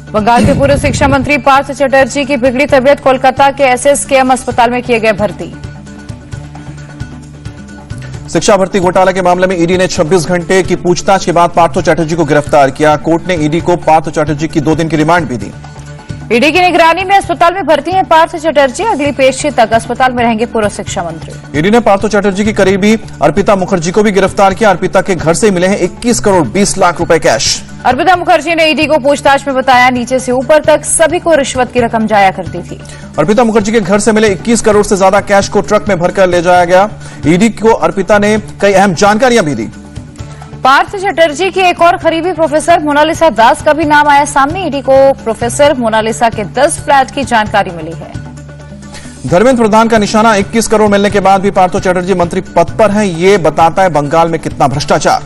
बंगाल के पूर्व शिक्षा मंत्री पार्थ चटर्जी की बिगड़ी तबियत, कोलकाता के एसएसकेएम अस्पताल में किए गए भर्ती। शिक्षा भर्ती घोटाला के मामले में ईडी ने 26 घंटे की पूछताछ के बाद पार्थ चटर्जी को गिरफ्तार किया। कोर्ट ने ईडी को पार्थ चटर्जी की 2 दिन की रिमांड भी दी। ईडी की निगरानी में अस्पताल में भर्ती हैं पार्थ चटर्जी। अगली पेशी तक अस्पताल में रहेंगे पूर्व शिक्षा मंत्री। ईडी ने पार्थ चटर्जी की करीबी अर्पिता मुखर्जी को भी गिरफ्तार किया। अर्पिता के घर से मिले हैं 21 करोड़ 20 लाख रुपए कैश। अर्पिता मुखर्जी ने ईडी को पूछताछ में बताया, नीचे से ऊपर तक सभी को रिश्वत की रकम जाया करती थी। अर्पिता मुखर्जी के घर से मिले 21 करोड़ से ज्यादा कैश को ट्रक में भरकर ले जाया गया। ईडी को अर्पिता ने कई अहम जानकारियां भी दी। पार्थ चटर्जी की एक और करीबी प्रोफेसर मोनालिसा दास का भी नाम आया सामने। ईडी को प्रोफेसर मोनालिसा के 10 फ्लैट की जानकारी मिली है। धर्मेंद्र प्रधान का निशाना 21 करोड़ मिलने के बाद भी पार्थ चटर्जी मंत्री पद पर हैं। ये बताता है बंगाल में कितना भ्रष्टाचार।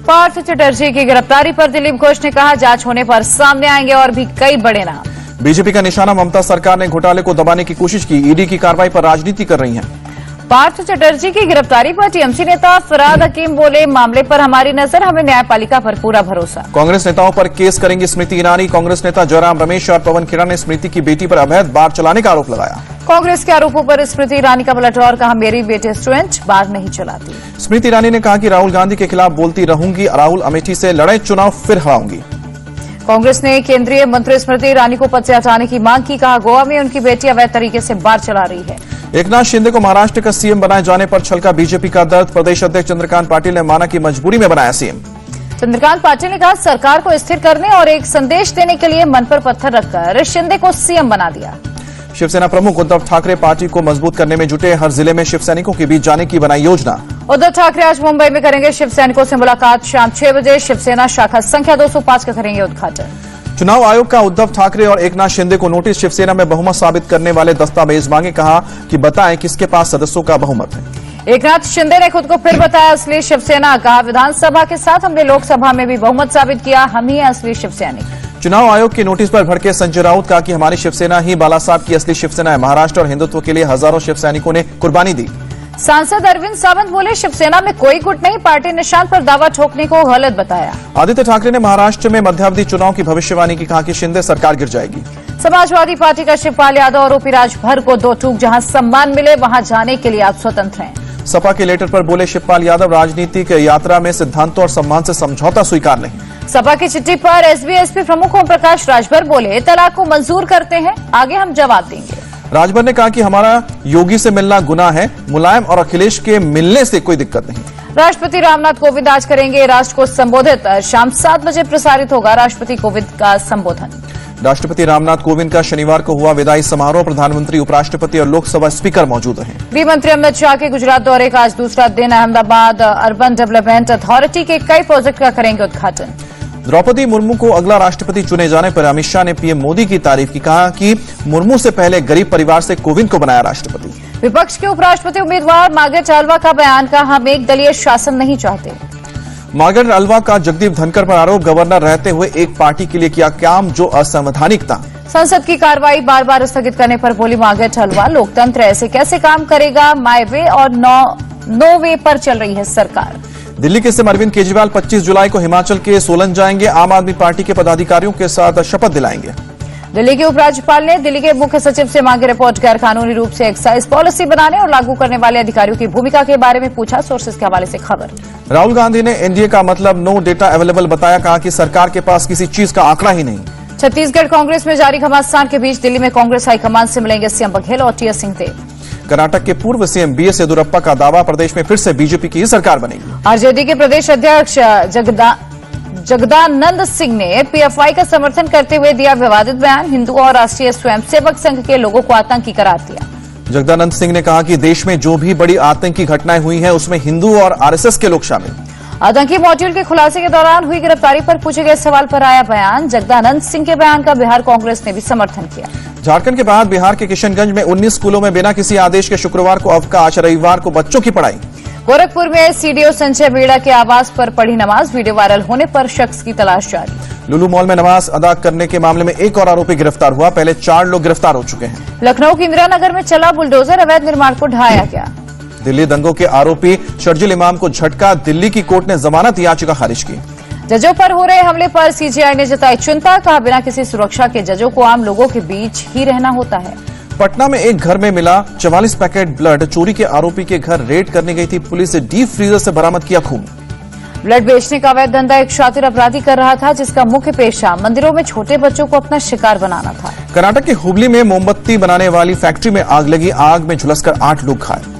पार्थ चटर्जी की गिरफ्तारी पर दिलीप घोष ने कहा, जांच होने पर सामने आएंगे और भी कई बड़े नाम। बीजेपी का निशाना, ममता सरकार ने घोटाले को दबाने की कोशिश की। ईडी की कार्रवाई पर राजनीति कर रही हैं। पार्थ चटर्जी की गिरफ्तारी पर टीएमसी नेता फराद हकीम बोले, मामले पर हमारी नजर, हमें न्यायपालिका पर पूरा भरोसा। कांग्रेस नेताओं पर केस करेंगी स्मृति ईरानी। कांग्रेस नेता जयराम रमेश और पवन खेड़ा ने स्मृति की बेटी पर अवैध बार चलाने का आरोप लगाया। कांग्रेस के आरोपों पर स्मृति ईरानी का पलटवार, कहा मेरी बेटी स्टूडेंट बार नहीं चलाती। स्मृति ईरानी ने कहा कि राहुल गांधी के खिलाफ बोलती रहूंगी, राहुल अमेठी से लड़े चुनाव फिर हराऊंगी। कांग्रेस ने केंद्रीय मंत्री स्मृति ईरानी को पद से हटाने की मांग की। कहा गोवा में उनकी बेटी अवैध तरीके से बार चला रही है। एकनाथ शिंदे को महाराष्ट्र का सीएम बनाए जाने पर छलका बीजेपी का दर्द। प्रदेश अध्यक्ष चंद्रकांत पाटिल ने माना कि मजबूरी में बनाया सीएम। चंद्रकांत पाटिल ने कहा, सरकार को स्थिर करने और एक संदेश देने के लिए मन पर पत्थर रखकर शिंदे को सीएम बना दिया। शिवसेना प्रमुख उद्धव ठाकरे पार्टी को मजबूत करने में जुटे। हर जिले में शिव सैनिकों के बीच जाने की बनाई योजना। उद्धव ठाकरे आज मुंबई में करेंगे शिव सैनिकों से मुलाकात। शाम 6 बजे शिवसेना शाखा संख्या 205 का करेंगे उद्घाटन। चुनाव आयोग का उद्धव ठाकरे और एकनाथ शिंदे को नोटिस। शिवसेना में बहुमत साबित करने वाले दस्तावेज मांगे। कहा कि बताएं किसके पास सदस्यों का बहुमत है। एकनाथ शिंदे ने खुद को फिर बताया असली शिवसेना। कहा विधानसभा के साथ हमने लोकसभा में भी बहुमत साबित किया, हम ही हैं असली शिवसैनिक। चुनाव आयोग की नोटिस पर भड़के संजय राउत। कहा कि हमारी शिवसेना ही बाला साहब की असली शिवसेना है। महाराष्ट्र और हिंदुत्व के लिए हजारों शिव सैनिकों ने कुर्बानी दी। सांसद अरविंद सावंत बोले, शिवसेना में कोई गुट नहीं, पार्टी निशान पर दावा ठोकने को गलत बताया। आदित्य ठाकरे ने महाराष्ट्र में मध्यावधि चुनाव की भविष्यवाणी की। कहा कि शिंदे सरकार गिर जाएगी। समाजवादी पार्टी का शिवपाल यादव और ओपी राजभर को 2 टूक, जहां सम्मान मिले वहां जाने के लिए आप स्वतंत्र हैं। सपा के लेटर पर बोले शिवपाल यादव, राजनीतिक यात्रा में सिद्धांतों और सम्मान से समझौता स्वीकार नहीं। सपा की चिट्ठी पर एसबी-एसपी प्रमुख ओम प्रकाश राजभर बोले, तलाक को मंजूर करते हैं, आगे हम जवाब देंगे। राजभर ने कहा कि हमारा योगी से मिलना गुनाह है, मुलायम और अखिलेश के मिलने से कोई दिक्कत नहीं। राष्ट्रपति रामनाथ कोविंद आज करेंगे राष्ट्र को संबोधित। शाम 7 बजे प्रसारित होगा राष्ट्रपति कोविंद का संबोधन। राष्ट्रपति रामनाथ कोविंद का शनिवार को हुआ विदाई समारोह। प्रधानमंत्री, उपराष्ट्रपति और लोकसभा स्पीकर मौजूद हैं। गृह मंत्री अमित शाह के गुजरात दौरे का आज दूसरा दिन। अहमदाबाद अर्बन डेवलपमेंट अथॉरिटी के कई प्रोजेक्ट का करेंगे उद्घाटन। द्रौपदी मुर्मू को अगला राष्ट्रपति चुने जाने पर अमित शाह ने पीएम मोदी की तारीफ की। कहा कि मुर्मू से पहले गरीब परिवार से कोविंद को बनाया राष्ट्रपति। विपक्ष के उपराष्ट्रपति उम्मीदवार मार्गरेट अल्वा का बयान। का हम एक दलीय शासन नहीं चाहते। मार्गरेट अल्वा का जगदीप धनखड़ पर आरोप। गवर्नर रहते हुए एक पार्टी के लिए किया काम जो असंवैधानिक था। संसद की कार्रवाई बार बार स्थगित करने पर बोली मार्गरेट अल्वा, लोकतंत्र ऐसे कैसे काम करेगा। माई वे और नो वे पर चल रही है सरकार। दिल्ली के सीएम अरविंद केजरीवाल 25 जुलाई को हिमाचल के सोलन जाएंगे। आम आदमी पार्टी के पदाधिकारियों के साथ शपथ दिलाएंगे। दिल्ली के उपराज्यपाल ने दिल्ली के मुख्य सचिव से मांगी रिपोर्ट। गैर कानूनी रूप से एक्साइज पॉलिसी बनाने और लागू करने वाले अधिकारियों की भूमिका के बारे में पूछा। सोर्सेज के हवाले से खबर। राहुल गांधी ने एनडीए का मतलब नो डेटा अवेलेबल बताया। कहा कि सरकार के पास किसी चीज का आंकड़ा ही नहीं। छत्तीसगढ़ कांग्रेस में जारी घमासान के बीच दिल्ली में कांग्रेस हाईकमान से मिलेंगे सीएम बघेल और टीएस सिंहदेव। कर्नाटक के पूर्व सीएम बीएस येदियुरप्पा का दावा, प्रदेश में फिर से बीजेपी की सरकार बनेगी। आरजेडी के प्रदेश अध्यक्ष जगदानंद सिंह ने पीएफआई का समर्थन करते हुए दिया विवादित बयान। हिंदू और राष्ट्रीय स्वयंसेवक संघ के लोगों को आतंकी करार दिया। जगदानंद सिंह ने कहा कि देश में जो भी बड़ी आतंकी घटनाएं हुई हैं उसमें हिंदू और आरएसएस के लोग शामिल। आतंकी मॉड्यूल के खुलासे के दौरान हुई गिरफ्तारी पर पूछे गए सवाल पर आया बयान। जगदानंद सिंह के बयान का बिहार कांग्रेस ने भी समर्थन किया। झारखंड के बाद बिहार के किशनगंज में 19 स्कूलों में बिना किसी आदेश के शुक्रवार को अवकाश, रविवार को बच्चों की पढ़ाई। गोरखपुर में सीडीओ संजय बेड़ा के आवास पर पढ़ी नमाज। वीडियो वायरल होने पर शख्स की तलाश जारी। लुलु मॉल में नमाज अदा करने के मामले में एक और आरोपी गिरफ्तार हुआ। पहले 4 लोग गिरफ्तार हो चुके हैं। लखनऊ के इंदिरानगर में चला बुलडोजर, अवैध निर्माण को ढहाया गया। दिल्ली दंगों के आरोपी शर्जिल इमाम को झटका। दिल्ली की कोर्ट ने जमानत याचिका खारिज की। जजों पर हो रहे हमले पर सीजीआई ने जताई चिंता, कहा बिना किसी सुरक्षा के जजों को आम लोगों के बीच ही रहना होता है। पटना में एक घर में मिला 44 पैकेट ब्लड, चोरी के आरोपी के घर रेड करने गई थी पुलिस, डीप फ्रीजर से बरामद किया खून। ब्लड बेचने का अवैध धंधा एक शातिर अपराधी कर रहा था, जिसका मुख्य पेशा मंदिरों में छोटे बच्चों को अपना शिकार बनाना था। कर्नाटक के हुबली में मोमबत्ती बनाने वाली फैक्ट्री में आग लगी, आग में झुलसकर 8 लोग घायल।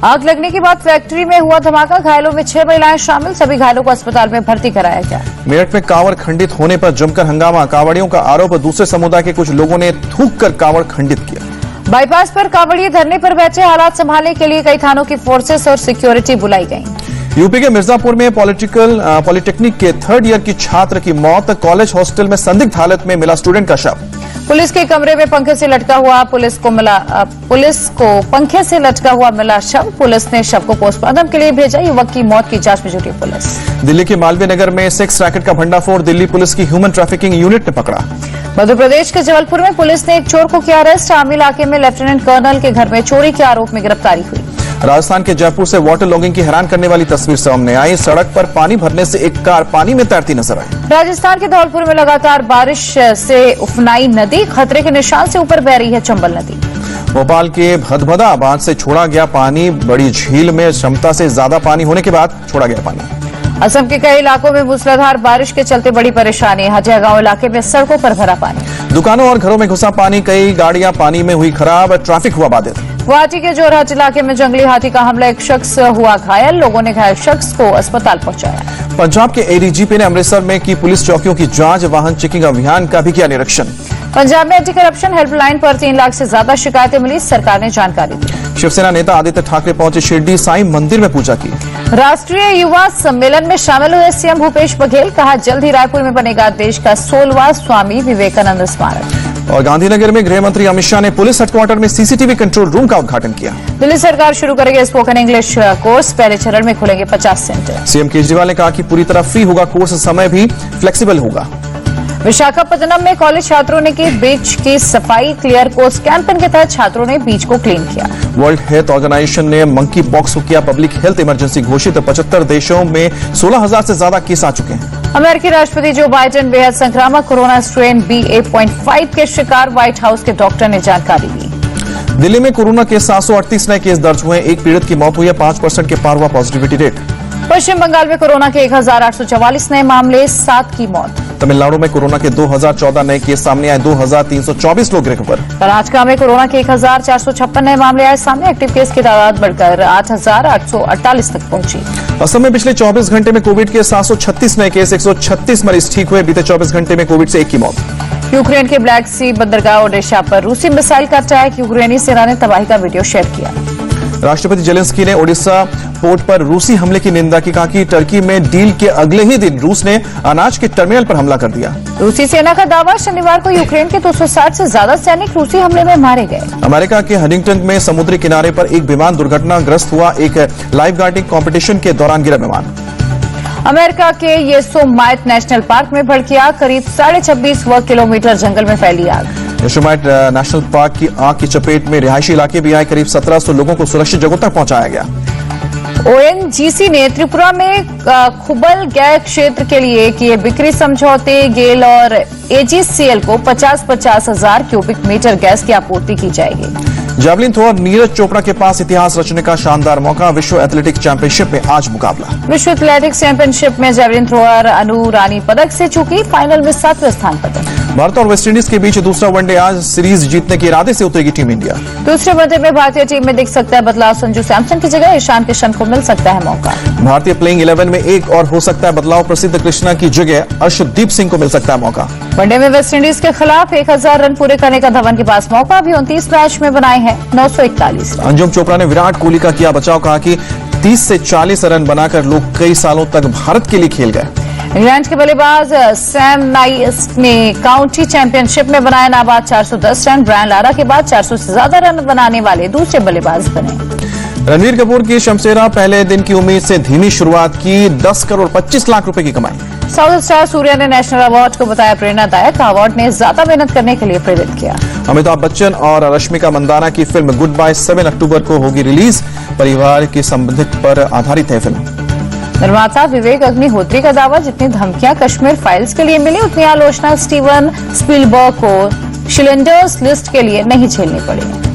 आग लगने के बाद फैक्ट्री में हुआ धमाका, घायलों में 6 महिलाएं शामिल, सभी घायलों को अस्पताल में भर्ती कराया गया। मेरठ में कांवड़ खंडित होने पर जमकर हंगामा, कांवड़ियों का आरोप, दूसरे समुदाय के कुछ लोगों ने थूक कर कांवड़ खंडित किया। बाईपास पर कांवड़िए धरने पर बैठे, हालात संभालने के लिए कई थानों की फोर्सेस और सिक्योरिटी बुलाई गई। यूपी के मिर्जापुर में पॉलिटेक्निक के 3rd ईयर की छात्र की मौत, कॉलेज हॉस्टल में संदिग्ध हालत में मिला स्टूडेंट का शव। पुलिस के कमरे में पंखे से लटका हुआ पुलिस को पंखे से लटका हुआ मिला शव, पुलिस ने शव को पोस्टमार्टम के लिए भेजा। युवक की मौत की जांच में जुटी पुलिस। दिल्ली के मालवीय नगर में सेक्स रैकेट का भंडाफोड़, दिल्ली पुलिस की ह्यूमन ट्रैफिकिंग यूनिट ने पकड़ा। मध्य प्रदेश के जबलपुर में पुलिस ने एक चोर को किया अरेस्ट, आर्मी इलाके में लेफ्टिनेंट कर्नल के घर में चोरी के आरोप में गिरफ्तारी हुई। राजस्थान के जयपुर से वाटर लॉगिंग की हैरान करने वाली तस्वीर सामने आई, सड़क पर पानी भरने से एक कार पानी में तैरती नजर आई। राजस्थान के धौलपुर में लगातार बारिश से उफनाई नदी, खतरे के निशान से ऊपर बह रही है चंबल नदी। भोपाल के भदभदा बांध से छोड़ा गया पानी, बड़ी झील में क्षमता से ज्यादा पानी होने के बाद छोड़ा गया पानी। असम के कई इलाकों में मूसलाधार बारिश के चलते बड़ी परेशानी, हजिया गांव इलाके में सड़कों पर भरा पानी, दुकानों और घरों में घुसा पानी, कई गाड़ियां पानी में हुई खराब, ट्रैफिक हुआ बाधित। गुवाहाटी के जोरहाट इलाके में जंगली हाथी का हमला, एक शख्स हुआ घायल, लोगों ने घायल शख्स को अस्पताल पहुंचाया। पंजाब के एडीजीपी ने अमृतसर में की पुलिस चौकियों की जांच, वाहन चेकिंग अभियान का भी किया निरीक्षण। पंजाब में एंटी करप्शन हेल्पलाइन पर 3 लाख से ज्यादा शिकायतें मिली, सरकार ने जानकारी दी। शिवसेना नेता आदित्य ठाकरे पहुंचे शिरडी साईं मंदिर में पूजा की। राष्ट्रीय युवा सम्मेलन में शामिल हुए सीएम भूपेश बघेल, कहा जल्द ही रायपुर में बनेगा देश का 16वां स्वामी विवेकानंद स्मारक। और गांधीनगर में गृह मंत्री अमित शाह ने पुलिस हेडक्वार्टर में सीसीटीवी कंट्रोल रूम का उद्घाटन किया। दिल्ली सरकार शुरू करेगी स्पोकन इंग्लिश कोर्स, पहले चरण में खुलेंगे 50 सेंटर। सीएम केजरीवाल ने कहा कि पूरी तरह फ्री होगा कोर्स, समय भी फ्लेक्सिबल होगा। विशाखापट्टनम में कॉलेज छात्रों ने की बीच की सफाई, क्लियर कोर्स कैंपेन के तहत छात्रों ने बीच को क्लीन किया। वर्ल्ड हेल्थ ऑर्गेनाइजेशन ने मंकी पॉक्स को किया पब्लिक हेल्थ इमरजेंसी घोषित, 75 देशों में 16,000 से ज्यादा केस आ चुके हैं। अमेरिकी राष्ट्रपति जो बाइडेन बेहद संक्रामक कोरोना स्ट्रेन BA.5 के शिकार, व्हाइट हाउस के डॉक्टर ने जानकारी दी। दिल्ली में कोरोना के 738 नए केस दर्ज हुए, एक पीड़ित की मौत हुई है, 5% के पार हुआ पॉजिटिविटी रेट। पश्चिम बंगाल में कोरोना के 1844 नए मामले, 7 की मौत। तमिलनाडु में कोरोना के 2014 नए केस सामने आए, 2324 लोग रिकवर। कर्नाटक में कोरोना के 1456 नए मामले आए सामने, एक्टिव केस की तादाद बढ़कर 8848 तक पहुंची। असम में पिछले 24 घंटे में कोविड के 736 नए केस, 136 मरीज ठीक हुए, बीते 24 घंटे में कोविड से 1 की मौत। यूक्रेन के ब्लैक सी बंदरगाह ओडेशा पर रूसी मिसाइल का अटैक, यूक्रेनी सेना ने तबाही का वीडियो शेयर किया। राष्ट्रपति जेलेंस्की ने ओडिशा पोर्ट पर रूसी हमले की निंदा की, कहा कि टर्की में डील के अगले ही दिन रूस ने अनाज के टर्मिनल पर हमला कर दिया। रूसी सेना का दावा, शनिवार को यूक्रेन के 260 से ज्यादा सैनिक रूसी हमले में मारे गए। अमेरिका के हडिंगटन में समुद्री किनारे पर एक विमान दुर्घटनाग्रस्त हुआ, एक लाइफ गार्डिंग कॉम्पिटिशन के दौरान गिरा विमान। अमेरिका के योसेमाइट नेशनल पार्क में भड़की आग, करीब 26.5 वर्ग किलोमीटर जंगल में फैली आग। योसेमाइट नेशनल पार्क की आग की चपेट में रिहायशी इलाके भी आए, करीब 1700 लोगों को सुरक्षित जगहों तक पहुंचाया गया। ONGC ने त्रिपुरा में खुबल गैस क्षेत्र के लिए किए बिक्री समझौते, गेल और AGCL को 50-50 हजार क्यूबिक मीटर गैस की आपूर्ति की जाएगी। जैवलिन थ्रो, नीरज चोपड़ा के पास इतिहास रचने का शानदार मौका, विश्व एथलेटिक्स चैंपियनशिप में आज मुकाबला। विश्व एथलेटिक्स चैंपियनशिप में जैवलिन थ्रोअर अनु रानी पदक से चूकी, फाइनल में 7वें स्थान पर। भारत और वेस्टइंडीज के बीच दूसरा वनडे आज, सीरीज जीतने के इरादे से उतरेगी टीम इंडिया। दूसरे वनडे में भारतीय टीम में दिख सकता है बदलाव, संजू सैमसन की जगह ईशान किशन को मिल सकता है मौका। भारतीय प्लेइंग 11 में एक और हो सकता है बदलाव, प्रसिद्ध कृष्णा की जगह अर्शदीप सिंह को मिल सकता है मौका। वनडे में वेस्टइंडीज के खिलाफ 1000 रन पूरे करने का धवन के पास मौका, अभी 29 मैच में बनाए हैं 941 रन। अंजुम चोपड़ा ने विराट कोहली का किया बचाव, कहा कि 30 से 40 रन बनाकर लोग कई सालों तक भारत के लिए खेल गए। इंग्लैंड के बल्लेबाज सैम नाइस ने काउंटी चैंपियनशिप में बनाए नाबाद 410 रन, ब्रायन लारा के बाद 400 से ज्यादा रन बनाने वाले दूसरे बल्लेबाज बने। रणवीर कपूर की शमशेरा पहले दिन की उम्मीद से धीमी शुरुआत की, 10 करोड़ 25 लाख रुपए की कमाई। साउथ स्टार सूर्या ने नेशनल अवार्ड को बताया प्रेरणादायक, अवार्ड ने ज्यादा मेहनत करने के लिए प्रेरित किया। अमिताभ बच्चन और रश्मिका मंदाना की फिल्म गुड बाय 7 अक्टूबर को होगी रिलीज, परिवार के संबंधित पर आधारित है फिल्म। निर्माता विवेक अग्निहोत्री का दावा, जितनी धमकियां कश्मीर फाइल्स के लिए मिली उतनी आलोचना स्टीवन स्पीलबर्ग को शिलेंडर्स लिस्ट के लिए नहीं झेलनी पड़ी।